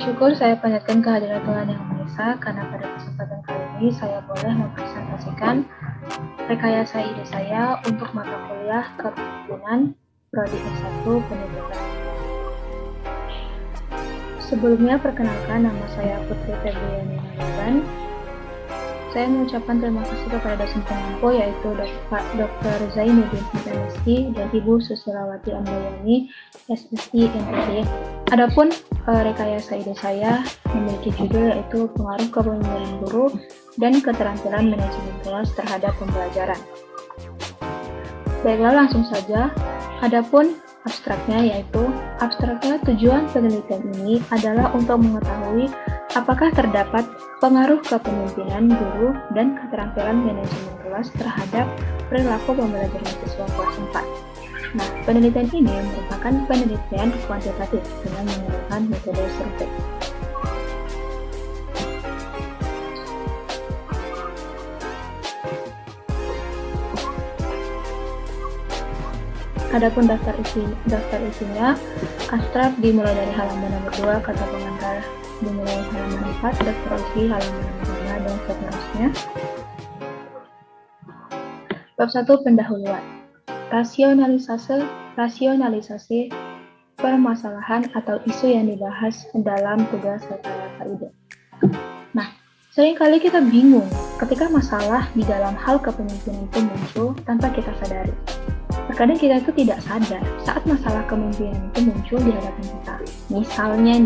Syukur saya panjatkan kehadiran Tuhan Yang Maha Esa, karena pada kesempatan kali ini saya boleh mempresentasikan rekayasa ide saya untuk mata kuliah Kepemimpinan Prodi S1 Pendidikan. Sebelumnya perkenalkan, nama saya Putri Febriani Naliban. Saya mengucapkan terima kasih kepada dosen pengampu yaitu Dr. Zainuddin MSc dan Ibu Susilawati Andayani SSI MPD. Adapun rekayasa ide saya memiliki judul yaitu pengaruh kepemimpinan guru dan keterampilan manajemen kelas terhadap pembelajaran. Baiklah, langsung saja. Adapun abstraknya tujuan penelitian ini adalah untuk mengetahui apakah terdapat pengaruh kepemimpinan guru dan keterampilan manajemen kelas terhadap perilaku pembelajaran siswa kelas 4. Nah, penelitian ini merupakan penelitian kuantitatif dengan menggunakan metode survei. Adapun daftar isinya, abstrak dimulai dari halaman nomor 2, kata pengantar dimulai halaman 4, daftar isi halaman nomor 5, dan seterusnya. Bab 1, pendahuluan. Rasionalisasi permasalahan atau isu yang dibahas dalam tugas rekayasa ide. Nah, seringkali kita bingung ketika masalah di dalam hal kepemimpinan itu muncul tanpa kita sadari. Terkadang kita itu tidak sadar saat masalah kepemimpinan itu muncul di hadapan kita. Misalnya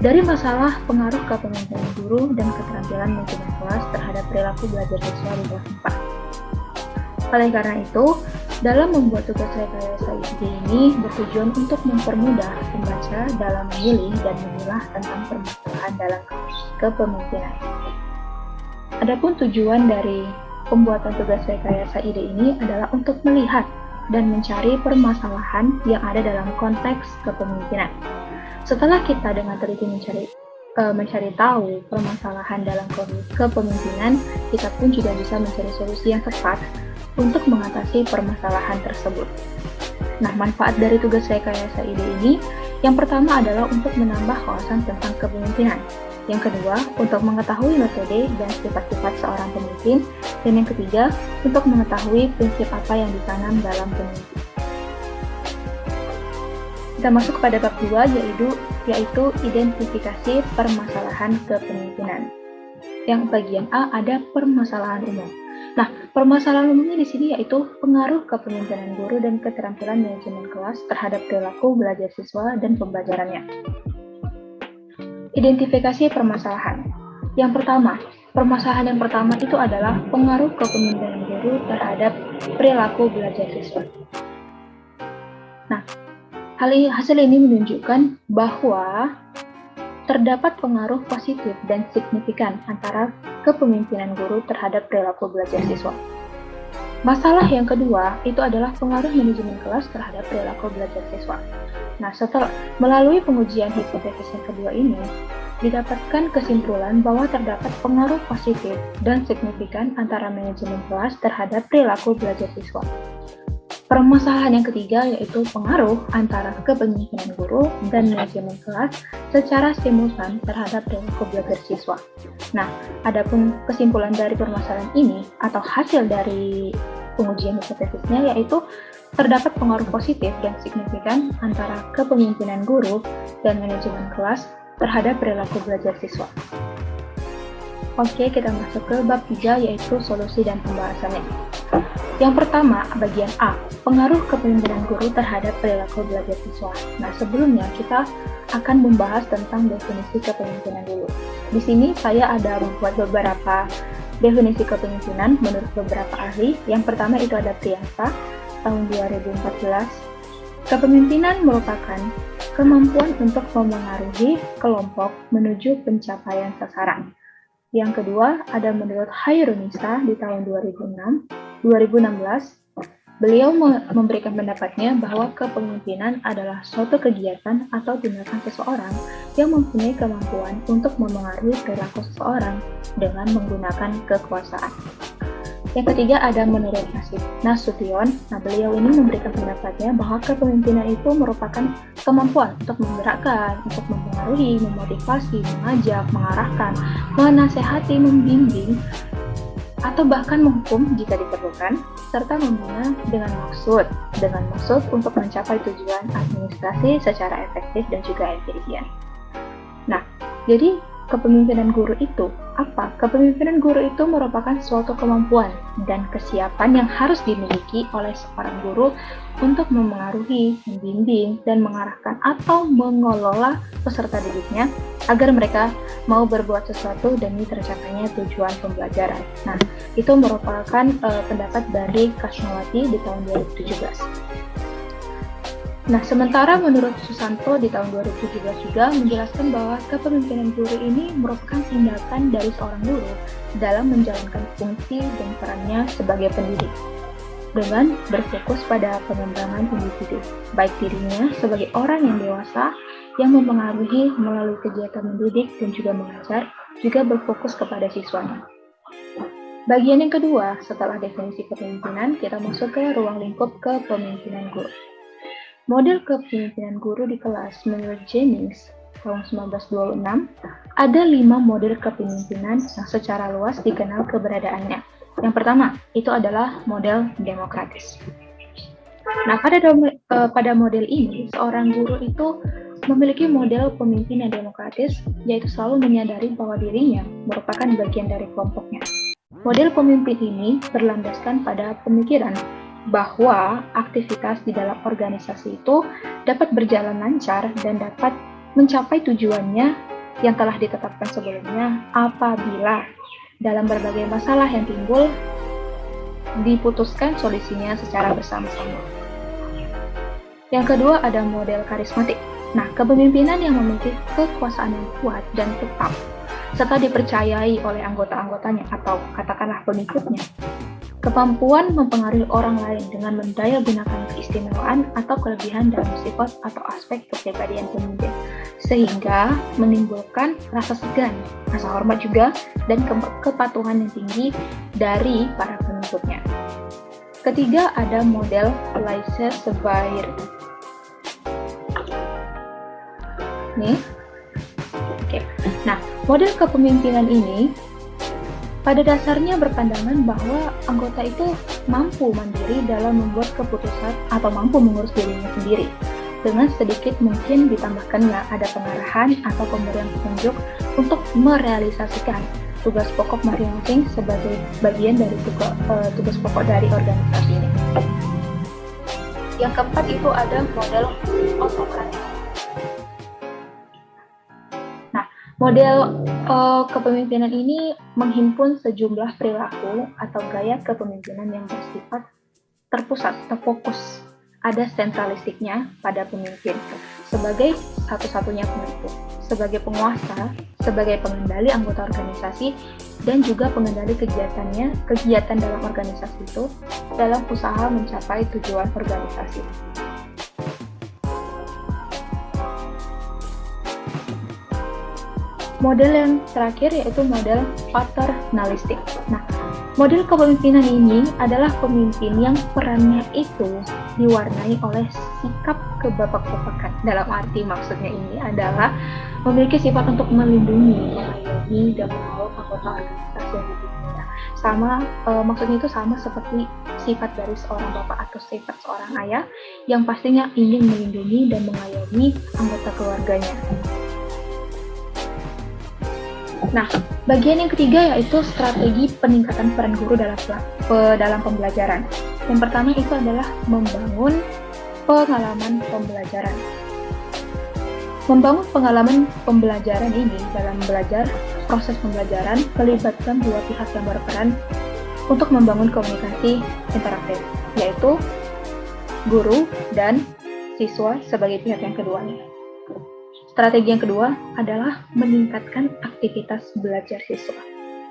dari masalah pengaruh kepemimpinan guru dan keterampilan manajemen kelas terhadap perilaku belajar siswa di kelas 4. Oleh karena itu, dalam membuat tugas rekayasa ide ini bertujuan untuk mempermudah pembaca dalam memilih dan memilah tentang permasalahan dalam kepemimpinan. Adapun tujuan dari pembuatan tugas rekayasa ide ini adalah untuk melihat dan mencari permasalahan yang ada dalam konteks kepemimpinan. Setelah kita dengan teliti mencari tahu permasalahan dalam kepemimpinan, kita pun juga bisa mencari solusi yang tepat untuk mengatasi permasalahan tersebut. Nah, manfaat dari tugas rekayasa ide ini, yang pertama adalah untuk menambah wawasan tentang kepemimpinan. Yang kedua, untuk mengetahui metode dan sifat-sifat seorang pemimpin. Dan yang ketiga, untuk mengetahui prinsip apa yang ditanam dalam pemimpin. Kita masuk pada bab 2, yaitu identifikasi permasalahan kepemimpinan. Yang bagian A ada permasalahan umum. Nah, permasalahan umumnya di sini yaitu pengaruh kepemimpinan guru dan keterampilan manajemen kelas terhadap perilaku belajar siswa dan pembelajarannya. Identifikasi permasalahan. Yang pertama, permasalahan yang pertama itu adalah pengaruh kepemimpinan guru terhadap perilaku belajar siswa. Nah, hasil ini menunjukkan bahwa terdapat pengaruh positif dan signifikan antara kepemimpinan guru terhadap perilaku belajar siswa. Masalah yang kedua itu adalah pengaruh manajemen kelas terhadap perilaku belajar siswa. Nah, setelah melalui pengujian hipotesis yang kedua ini, didapatkan kesimpulan bahwa terdapat pengaruh positif dan signifikan antara manajemen kelas terhadap perilaku belajar siswa. Permasalahan yang ketiga yaitu pengaruh antara kepemimpinan guru dan manajemen kelas secara simultan terhadap perilaku belajar siswa. Nah, adapun kesimpulan dari permasalahan ini atau hasil dari pengujian hipotesisnya yaitu terdapat pengaruh positif dan signifikan antara kepemimpinan guru dan manajemen kelas terhadap perilaku belajar siswa. Oke, kita masuk ke bab 3 yaitu solusi dan pembahasannya. Yang pertama, bagian A, pengaruh kepemimpinan guru terhadap perilaku belajar siswa. Nah, sebelumnya kita akan membahas tentang definisi kepemimpinan dulu. Di sini saya ada membuat beberapa definisi kepemimpinan menurut beberapa ahli. Yang pertama itu ada Priyansa, tahun 2014. Kepemimpinan merupakan kemampuan untuk memengaruhi kelompok menuju pencapaian sasaran. Yang kedua ada menurut Hairunisa di tahun 2016. Beliau memberikan pendapatnya bahwa kepemimpinan adalah suatu kegiatan atau tindakan seseorang yang mempunyai kemampuan untuk memengaruhi perilaku seseorang dengan menggunakan kekuasaan. Yang ketiga ada menurut Nasution. Nah, beliau ini memberikan pendapatnya bahwa kepemimpinan itu merupakan kemampuan untuk menggerakkan, untuk mempengaruhi, memotivasi, mengajak, mengarahkan, menasehati, membimbing, atau bahkan menghukum jika diperlukan, serta membina dengan maksud untuk mencapai tujuan administrasi secara efektif dan juga efisien. Nah, jadi kepemimpinan guru itu apa? Kepemimpinan guru itu merupakan suatu kemampuan dan kesiapan yang harus dimiliki oleh seorang guru untuk memengaruhi, membimbing, dan mengarahkan atau mengelola peserta didiknya agar mereka mau berbuat sesuatu demi tercapainya tujuan pembelajaran. Nah, itu merupakan pendapat dari Kasnowati di tahun 2017. Nah, sementara menurut Susanto di tahun 2017 juga menjelaskan bahwa kepemimpinan guru ini merupakan tindakan dari seorang guru dalam menjalankan fungsi dan perannya sebagai pendidik, dengan berfokus pada pengembangan individu, baik dirinya sebagai orang yang dewasa yang mempengaruhi melalui kegiatan mendidik dan juga mengajar, juga berfokus kepada siswanya. Bagian yang kedua, setelah definisi kepemimpinan, kita masuk ke ruang lingkup kepemimpinan guru. Model kepemimpinan guru di kelas menurut Jennings tahun 1926, ada 5 model kepemimpinan yang secara luas dikenal keberadaannya. Yang pertama, itu adalah model demokratis. Nah, pada model ini, seorang guru itu memiliki model pemimpin yang demokratis, yaitu selalu menyadari bahwa dirinya merupakan bagian dari kelompoknya. Model pemimpin ini berlandaskan pada pemikiran bahwa aktivitas di dalam organisasi itu dapat berjalan lancar dan dapat mencapai tujuannya yang telah ditetapkan sebelumnya apabila dalam berbagai masalah yang timbul diputuskan solusinya secara bersama-sama. Yang kedua ada model karismatik. Nah, kepemimpinan yang memiliki kekuasaan yang kuat dan tetap serta dipercayai oleh anggota-anggotanya atau katakanlah pengikutnya. Kemampuan mempengaruhi orang lain dengan mendaya gunakan keistimewaan atau kelebihan dalam sifat atau aspek kepribadian pemimpin, sehingga menimbulkan rasa segan, rasa hormat juga, dan kepatuhan yang tinggi dari para pengikutnya. Ketiga ada model laissez-faire. Nih, oke. Nah, model kepemimpinan ini pada dasarnya berpandangan bahwa anggota itu mampu mandiri dalam membuat keputusan atau mampu mengurus dirinya sendiri. Dengan sedikit mungkin ditambahkannya ada pengarahan atau pemberian petunjuk untuk merealisasikan tugas pokok masing-masing sebagai bagian dari tugas pokok dari organisasi ini. Yang keempat itu ada model otokratik. Model kepemimpinan ini menghimpun sejumlah perilaku atau gaya kepemimpinan yang bersifat terpusat, terfokus, ada sentralistiknya pada pemimpin sebagai satu-satunya pemimpin, sebagai penguasa, sebagai pengendali anggota organisasi, dan juga pengendali kegiatan dalam organisasi itu dalam usaha mencapai tujuan organisasi. Model yang terakhir yaitu model paternalistik. Nah, model kepemimpinan ini adalah pemimpin yang perannya itu diwarnai oleh sikap kebapak-bapakan. Dalam arti maksudnya ini adalah memiliki sifat untuk melindungi, mengayomi, dan mengawal anggota organisasi yang dipimpinnya. Maksudnya itu sama seperti sifat dari seorang bapak atau sifat seorang ayah yang pastinya ingin melindungi dan mengayomi anggota keluarganya. Nah, bagian yang ketiga yaitu strategi peningkatan peran guru dalam pembelajaran. Yang pertama itu adalah membangun pengalaman pembelajaran. Membangun pengalaman pembelajaran ini dalam proses pembelajaran melibatkan dua pihak yang berperan untuk membangun komunikasi interaktif, yaitu guru dan siswa sebagai pihak yang keduanya. Strategi yang kedua adalah meningkatkan aktivitas belajar siswa.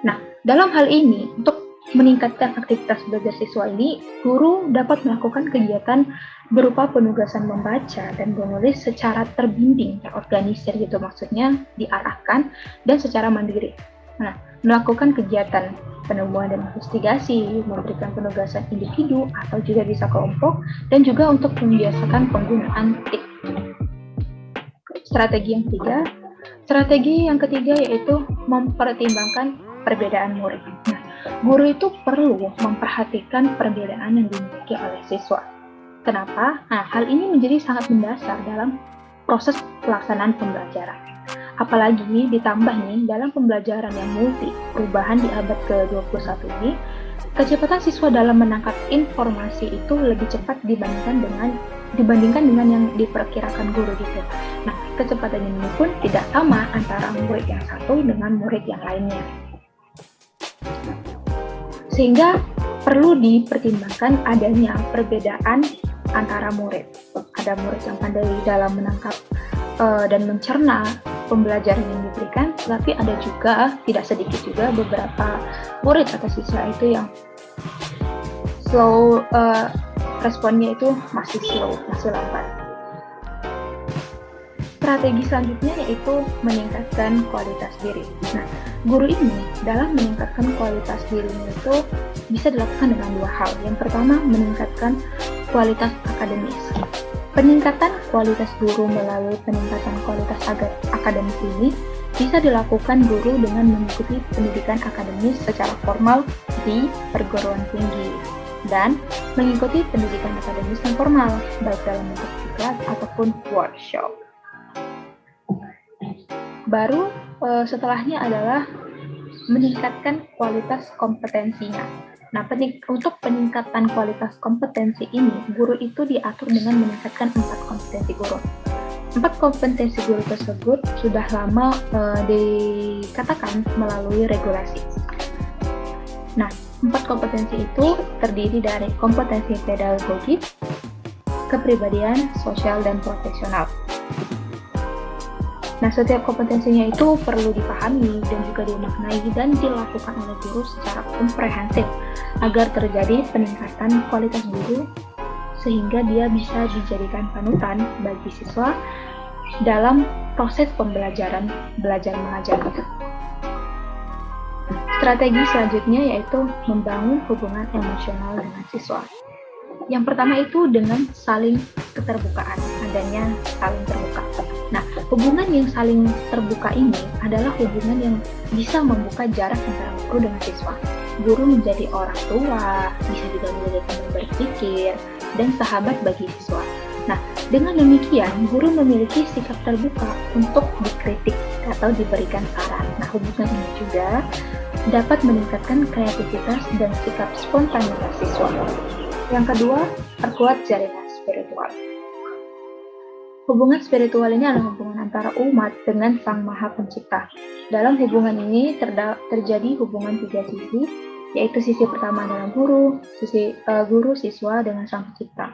Nah, dalam hal ini, untuk meningkatkan aktivitas belajar siswa ini, guru dapat melakukan kegiatan berupa penugasan membaca dan menulis secara terbimbing, terorganisir gitu, maksudnya diarahkan dan secara mandiri. Nah, melakukan kegiatan penemuan dan investigasi, memberikan penugasan individu atau juga bisa kelompok, dan juga untuk membiasakan penggunaan TIK. Strategi yang ketiga yaitu mempertimbangkan perbedaan murid. Nah, guru itu perlu memperhatikan perbedaan yang dimiliki oleh siswa. Kenapa? Nah, hal ini menjadi sangat mendasar dalam proses pelaksanaan pembelajaran. Apalagi ditambah nih, dalam pembelajaran yang multi, perubahan di abad ke-21 ini, kecepatan siswa dalam menangkap informasi itu lebih cepat dibandingkan dengan yang diperkirakan guru gitu. Nah, kecepatan ini pun tidak sama antara murid yang satu dengan murid yang lainnya. Sehingga perlu dipertimbangkan adanya perbedaan antara murid. Ada murid yang pandai dalam menangkap dan mencerna pembelajaran yang diberikan, tapi ada juga, tidak sedikit juga, beberapa murid atau siswa itu yang slow, responnya itu masih slow, masih lambat. Strategi selanjutnya yaitu meningkatkan kualitas diri. Nah, guru ini dalam meningkatkan kualitas dirinya itu bisa dilakukan dengan dua hal. Yang pertama, meningkatkan kualitas akademis. Peningkatan kualitas guru melalui peningkatan kualitas akademis ini bisa dilakukan guru dengan mengikuti pendidikan akademis secara formal di perguruan tinggi dan mengikuti pendidikan akademis yang formal, baik dalam bentuk kelas ataupun workshop. Baru setelahnya adalah meningkatkan kualitas kompetensinya. Nah, untuk peningkatan kualitas kompetensi ini, guru itu diatur dengan meningkatkan 4 kompetensi guru. 4 kompetensi guru tersebut sudah lama dikatakan melalui regulasi. Nah, 4 kompetensi itu terdiri dari kompetensi pedagogik, kepribadian, sosial, dan profesional. Nah, setiap kompetensinya itu perlu dipahami dan juga dimaknai dan dilakukan oleh guru secara komprehensif agar terjadi peningkatan kualitas guru sehingga dia bisa dijadikan panutan bagi siswa dalam proses pembelajaran belajar mengajar. Strategi selanjutnya yaitu membangun hubungan emosional dengan siswa. Yang pertama itu dengan saling keterbukaan, adanya saling terbuka. Nah, hubungan yang saling terbuka ini adalah hubungan yang bisa membuka jarak antara guru dengan siswa. Guru menjadi orang tua, bisa juga menjadi teman berpikir, dan sahabat bagi siswa. Nah, dengan demikian, guru memiliki sikap terbuka untuk dikritik atau diberikan saran. Nah, hubungan ini juga dapat meningkatkan kreativitas dan sikap spontanitas siswa. Yang kedua, perkuat jaringan spiritual. Hubungan spiritual ini adalah hubungan antara umat dengan Sang Maha Pencipta. Dalam hubungan ini terjadi hubungan 3 sisi, yaitu sisi pertama adalah guru, siswa dengan Sang Pencipta.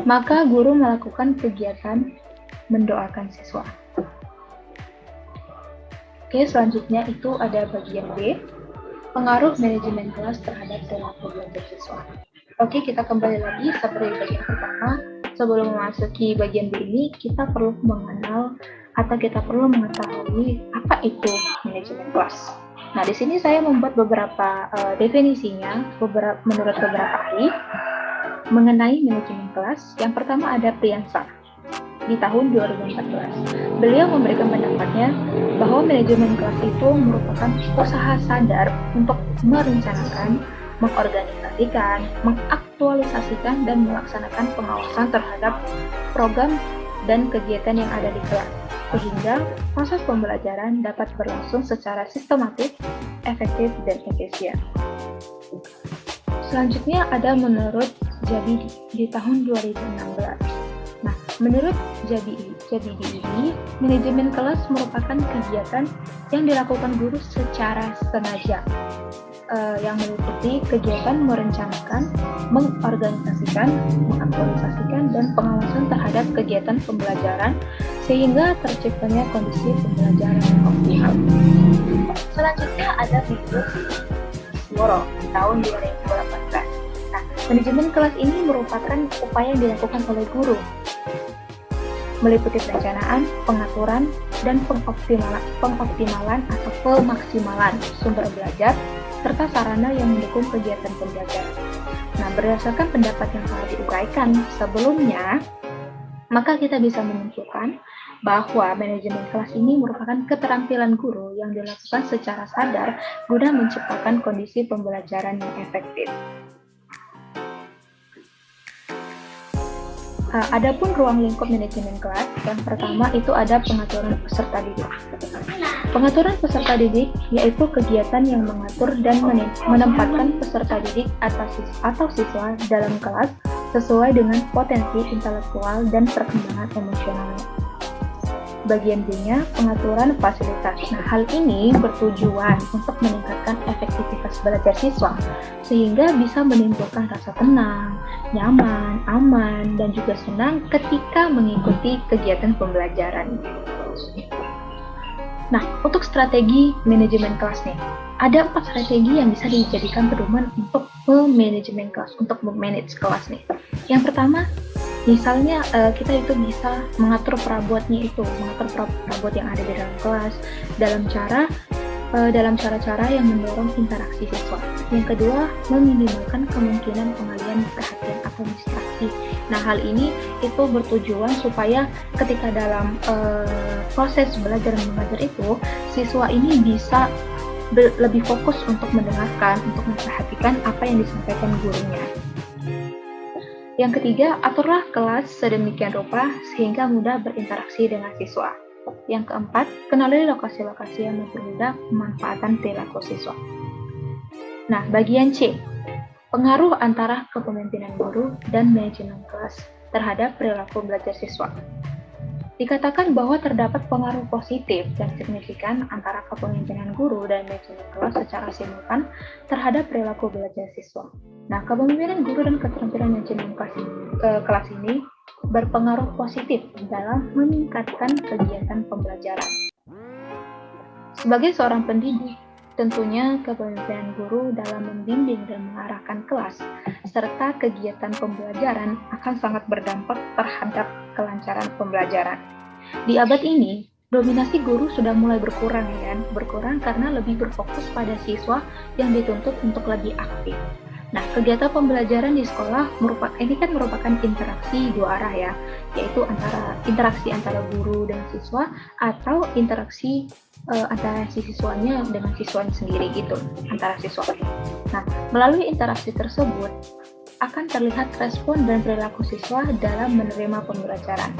Maka guru melakukan kegiatan mendoakan siswa. Oke, selanjutnya itu ada bagian B, pengaruh manajemen kelas terhadap perilaku belajar siswa. Oke, kita kembali lagi seperti bagian pertama. Sebelum memasuki bagian B ini, kita perlu mengenal atau kita perlu mengetahui apa itu manajemen kelas. Nah, di sini saya membuat beberapa definisinya menurut beberapa ahli mengenai manajemen kelas. Yang pertama ada Priyansa di tahun 2014. Beliau memberikan pendapatnya bahwa manajemen kelas itu merupakan usaha sadar untuk merencanakan, mengorganisasikan, mengaktualisasikan, dan melaksanakan pengawasan terhadap program dan kegiatan yang ada di kelas, sehingga proses pembelajaran dapat berlangsung secara sistematis, efektif, dan efisien. Selanjutnya ada menurut Jabidi di tahun 2016. Nah, menurut Jabidi ini, manajemen kelas merupakan kegiatan yang dilakukan guru secara sengaja, yang meliputi kegiatan merencanakan, mengorganisasikan, mengaktualisasikan, dan pengawasan terhadap kegiatan pembelajaran sehingga terciptanya kondisi pembelajaran yang optimal. Selanjutnya ada minggu Kusworo di tahun 2018. Nah, manajemen kelas ini merupakan upaya yang dilakukan oleh guru, meliputi perencanaan, pengaturan, dan pengoptimalan atau pemaksimalan sumber belajar, serta sarana yang mendukung kegiatan pembelajaran. Nah, berdasarkan pendapat yang telah diuraikan sebelumnya, maka kita bisa menyimpulkan bahwa manajemen kelas ini merupakan keterampilan guru yang dilakukan secara sadar guna menciptakan kondisi pembelajaran yang efektif. Adapun ruang lingkup manajemen kelas, yang pertama itu ada pengaturan peserta didik. Pengaturan peserta didik yaitu kegiatan yang mengatur dan menempatkan peserta didik atau siswa dalam kelas sesuai dengan potensi intelektual dan perkembangan emosionalnya. Bagian B-nya, pengaturan fasilitas. Nah, hal ini bertujuan untuk meningkatkan efektivitas belajar siswa, sehingga bisa menimbulkan rasa tenang, nyaman, aman, dan juga senang ketika mengikuti kegiatan pembelajaran. Nah, untuk strategi manajemen kelas nih, ada 4 strategi yang bisa dijadikan pedoman untuk manajemen kelas, untuk memanage kelas nih. Yang pertama, misalnya kita itu bisa mengatur perabotnya itu, mengatur perabot yang ada di dalam kelas dalam cara-cara yang mendorong interaksi siswa. Yang kedua, meminimalkan kemungkinan pengalihan perhatian atau distraksi. Nah, hal ini itu bertujuan supaya ketika dalam proses belajar dan mengajar itu, siswa ini bisa lebih fokus untuk mendengarkan, untuk memperhatikan apa yang disampaikan gurunya. Yang ketiga, aturlah kelas sedemikian rupa sehingga mudah berinteraksi dengan siswa. Yang keempat, kenali lokasi-lokasi yang mempermudah pemanfaatan perilaku siswa. Nah, bagian C, pengaruh antara kepemimpinan guru dan manajemen kelas terhadap perilaku belajar siswa. Dikatakan bahwa terdapat pengaruh positif dan signifikan antara kepemimpinan guru dan manajemen kelas secara simultan terhadap perilaku belajar siswa. Nah, kepemimpinan guru dan keterampilan manajemen kelas ini berpengaruh positif dalam meningkatkan kegiatan pembelajaran. Sebagai seorang pendidik, tentunya kepemimpinan guru dalam membimbing dan mengarahkan kelas serta kegiatan pembelajaran akan sangat berdampak terhadap kelancaran pembelajaran. Di abad ini, dominasi guru sudah mulai berkurang karena lebih berfokus pada siswa yang dituntut untuk lebih aktif. Nah, kegiatan pembelajaran di sekolah merupakan interaksi dua arah ya, yaitu interaksi antara guru dan siswa atau interaksi antara si siswanya dengan siswanya sendiri gitu, antara siswa. Nah, melalui interaksi tersebut akan terlihat respon dan perilaku siswa dalam menerima pembelajaran.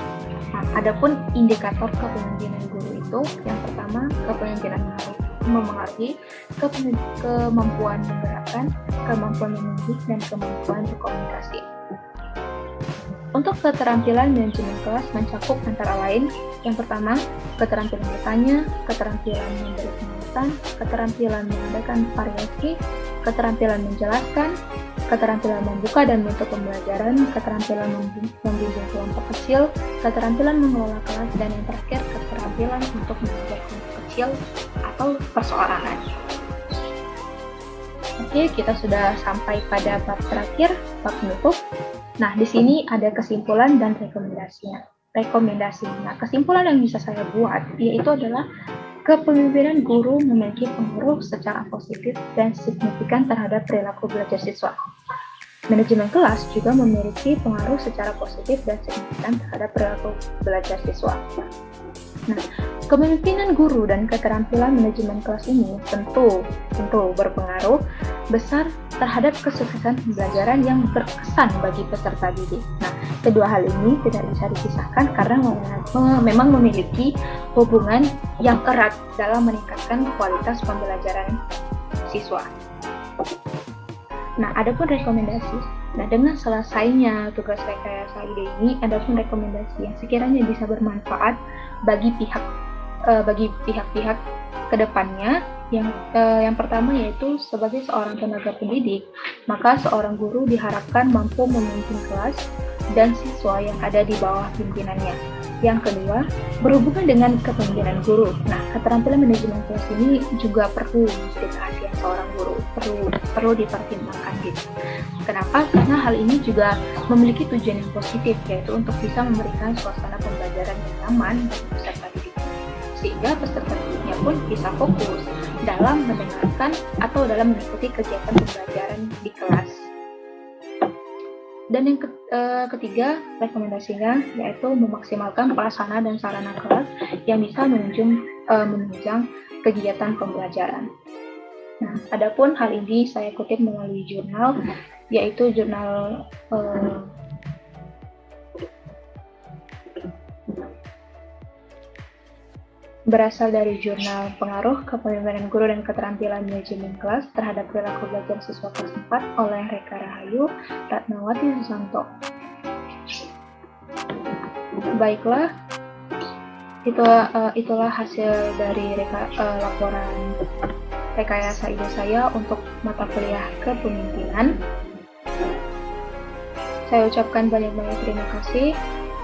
Nah, adapun indikator kepemimpinan guru itu, yang pertama, kepemimpinan memengaruhi kemampuan menggerakkan, kemampuan mendidik, dan kemampuan berkomunikasi. Untuk keterampilan manajemen kelas mencakup antara lain, yang pertama, keterampilan bertanya, keterampilan memberi penguatan, keterampilan mengadakan variasi, keterampilan menjelaskan, keterampilan membuka dan menutup pembelajaran, keterampilan membimbing kelompok kecil, keterampilan mengelola kelas, dan yang terakhir, keterampilan untuk mengajar kelompok kecil atau perseorangan. Oke, kita sudah sampai pada bab terakhir, bab penutup. Nah, di sini ada kesimpulan dan rekomendasinya. Nah, kesimpulan yang bisa saya buat yaitu adalah kepemimpinan guru memiliki pengaruh secara positif dan signifikan terhadap perilaku belajar siswa. Manajemen kelas juga memiliki pengaruh secara positif dan signifikan terhadap perilaku belajar siswa. Nah, kepemimpinan guru dan keterampilan manajemen kelas ini tentu berpengaruh besar terhadap kesuksesan pembelajaran yang berkesan bagi peserta didik. Nah, kedua hal ini tidak bisa dipisahkan karena memang memiliki hubungan yang erat dalam meningkatkan kualitas pembelajaran siswa. Nah, adapun rekomendasi. Nah, dengan selesainya tugas rekayasa ide ini, adapun rekomendasi yang sekiranya bisa bermanfaat bagi pihak-pihak kedepannya. Yang pertama yaitu sebagai seorang tenaga pendidik, maka seorang guru diharapkan mampu memimpin kelas dan siswa yang ada di bawah pimpinannya. Yang kedua, berhubungan dengan kepemimpinan guru. Nah, keterampilan manajemen kelas ini juga perlu diperhatikan seorang guru, perlu dipertimbangkan gitu. Kenapa? Karena hal ini juga memiliki tujuan yang positif, yaitu untuk bisa memberikan suasana pembelajaran yang nyaman bagi peserta didik, sehingga peserta didiknya pun bisa fokus dalam mendengarkan atau dalam mengikuti kegiatan pembelajaran di kelas. Dan yang ketiga, rekomendasinya yaitu memaksimalkan prasarana dan sarana kelas yang bisa menunjang kegiatan pembelajaran. Nah, adapun hal ini saya kutip melalui jurnal, yaitu jurnal berasal dari jurnal Pengaruh Kepemimpinan Guru dan Keterampilan Manajemen Kelas terhadap Perilaku Belajar Siswa Kelas 4 oleh Reka Rahayu, Ratnawati Susanto. Baiklah, itulah hasil dari laporan rekayasa ide saya untuk mata kuliah kepemimpinan. Saya ucapkan banyak-banyak terima kasih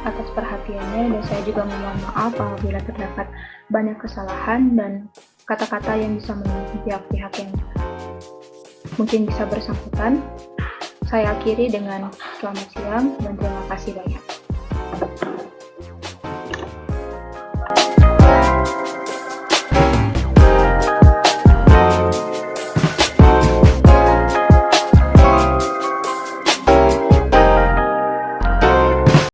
atas perhatiannya, dan saya juga memohon maaf apabila terdapat banyak kesalahan dan kata-kata yang bisa menyinggung pihak-pihak yang mungkin bisa bersangkutan. Saya akhiri dengan selamat siang dan terima kasih banyak.